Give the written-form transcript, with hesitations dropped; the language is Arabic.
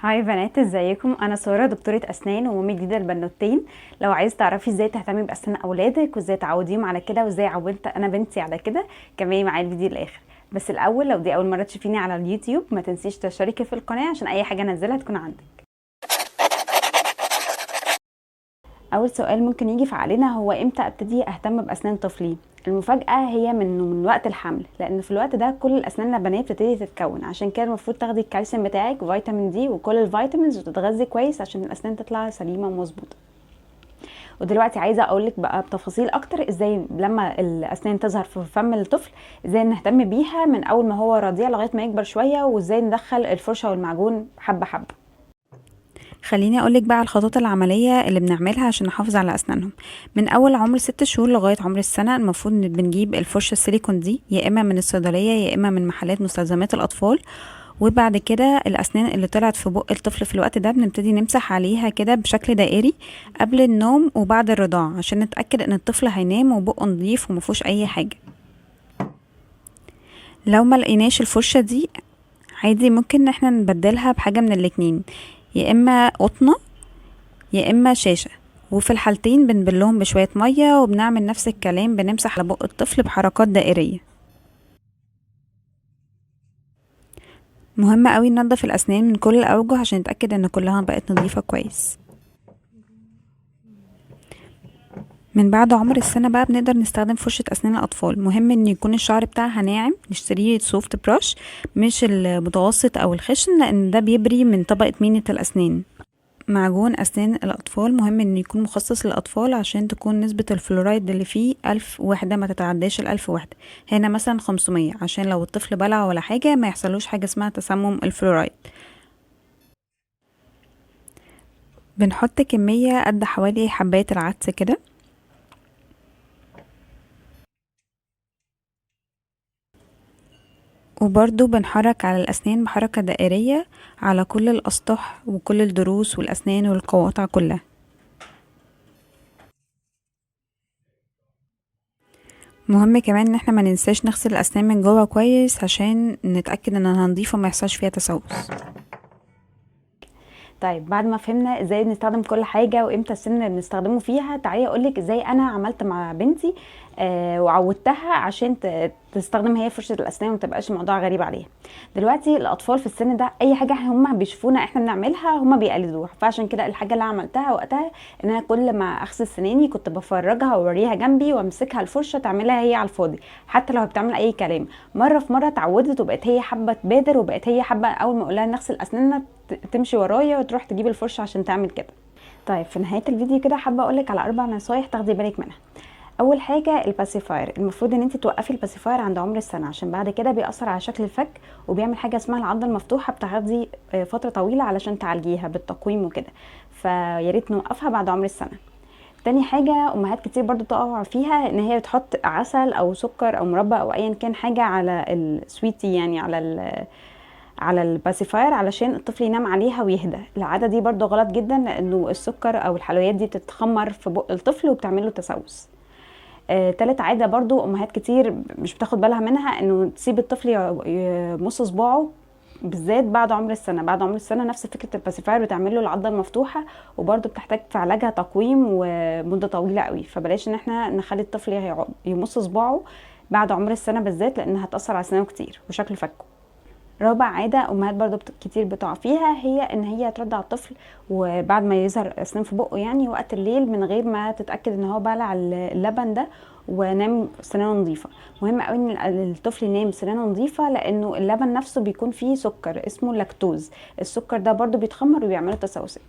هاي بنات، ازيكم؟ انا ساره، دكتوره اسنان ومامي جديده لبنوتين. لو عايز تعرفي ازاي تهتمي باسنان اولادك وازاي تعوديهم على كده وازاي عودت انا بنتي على كده، كملي معايا الفيديو للاخر. بس الاول، لو دي اول مره تشوفيني على اليوتيوب ما تنسيش تشتركي في القناه عشان اي حاجه انزلها تكون عندك. اول سؤال ممكن يجي في عقلنا هو امتى ابتدي اهتم باسنان طفلي؟ المفاجاه هي من وقت الحمل، لان في الوقت ده كل الاسنان اللبنيه بتبتدي تتكون. عشان كده المفروض تاخدي الكالسيوم بتاعك وفيتامين دي وكل الفيتامينز وتتغذي كويس عشان الاسنان تطلع سليمه ومظبوطه. ودلوقتي عايزه اقولك بقى بتفاصيل اكتر ازاي لما الاسنان تظهر في فم الطفل ازاي نهتم بيها من اول ما هو رضيع لغايه ما يكبر شويه، وازاي ندخل الفرشه والمعجون حبه حبه. خليني اقولك بقى على الخطوات العمليه اللي بنعملها عشان نحافظ على اسنانهم. من اول عمر 6 شهور لغايه عمر السنه المفروض بنجيب الفرشه السيليكون دي يا اما من الصيدليه يا اما من محلات مستلزمات الاطفال. وبعد كده الاسنان اللي طلعت في بق الطفل في الوقت ده بنبتدي نمسح عليها كده بشكل دائري قبل النوم وبعد الرضاعه عشان نتاكد ان الطفل هينام وبقه نظيف ومفيهوش اي حاجه. لو ما لقيناش الفرشه دي عادي ممكن ان احنا نبدلها بحاجه من الاتنين، يا اما قطنه يا اما شاشه. وفي الحالتين بنبلهم بشويه ميه وبنعمل نفس الكلام، بنمسح على بق الطفل بحركات دائريه. مهم قوي ننضف الاسنان من كل الاوجه عشان نتاكد ان كلها بقت نظيفه كويس. من بعد عمر السنة بقى بنقدر نستخدم فرشة أسنان الأطفال. مهم إن يكون الشعر بتاعها ناعم، نشتريه سوفت براش مش المتوسط أو الخشن، لأن ده بيبري من طبقة مينة الأسنان. معجون أسنان الأطفال مهم إنه يكون مخصص للأطفال عشان تكون نسبة الفلورايد اللي فيه 1000 وحدة، ما تتعداش 1000 وحدة. هنا مثلا 500 عشان لو الطفل بلع ولا حاجة ما يحصلوش حاجة اسمها تسمم الفلورايد. بنحط كمية قد حوالي حباية العدس كده، وبرضو بنحرك على الأسنان بحركة دائرية على كل الأسطح وكل الضروس والأسنان والقواطع كلها. مهم كمان ان احنا ما ننساش نغسل الأسنان من جوه كويس عشان نتأكد انها نظيفة وما يحصلش فيها تسوس. طيب، بعد ما فهمنا ازاي بنستخدم كل حاجه وامتى السن اللي بنستخدمه فيها، تعالي اقولك ازاي انا عملت مع بنتي وعودتها عشان تستخدم هي فرشه الاسنان ومتبقاش الموضوع غريب عليها. دلوقتي الاطفال في السن ده اي حاجه هم بيشوفونا احنا بنعملها هم بيقلدوها، فعشان كده الحاجه اللي عملتها وقتها ان انا كل ما اغسل سناني كنت بفرجها واوريها جنبي وامسكها الفرشه تعملها هي على الفاضي، حتى لو بتعمل اي كلام. مره في مره اتعودت وبقت هي حابه تبادر، وبقت هي حابه اول ما اقول لها نغسل اسناننا تمشي ورايا وتروح تجيب الفرشه عشان تعمل كده. طيب، في نهايه الفيديو كده حابه اقولك على 4 نصايح تاخدي بالك منها. اول حاجه الباسيفاير، المفروض ان انت توقفي الباسيفاير عند عمر السنه عشان بعد كده بيأثر على شكل الفك وبيعمل حاجه اسمها العضه المفتوحه، بتاخدي فتره طويله علشان تعالجيها بالتقويم وكده، فياريت نوقفها بعد عمر السنه. تاني حاجه امهات كتير برضو تقع فيها ان هي بتحط عسل او سكر او مربى او ايا كان حاجه على السويتي، يعني على الباسيفاير علشان الطفل ينام عليها ويهدى. العاده دي برضو غلط جدا، لانه السكر او الحلويات دي بتتخمر في بق الطفل وبتعمله تسوس. تالت عاده برضو امهات كتير مش بتاخد بالها منها، انه تسيب الطفل يمص صباعه بالذات بعد عمر السنه. بعد عمر السنه نفس فكره الباسيفاير بتعمل له العضه المفتوحه، وبرضو بتحتاج في علاجها تقويم ومده طويله قوي، فبلاش ان احنا نخلي الطفل يمص صباعه بعد عمر السنه بالذات، لانها هتاثر على اسنانه كتير وشكل فكه. رابع عادة امهات برضو كتير بتقع فيها هي ان هي ترضع الطفل وبعد ما يظهر اسنان في بقه يعني وقت الليل من غير ما تتاكد ان هو بلع اللبن ده ونام سنانه نظيفه. مهم قوي ان الطفل ينام سنانه نظيفه، لانه اللبن نفسه بيكون فيه سكر اسمه لاكتوز. السكر ده برضو بيتخمر وبيعمله تسوسات.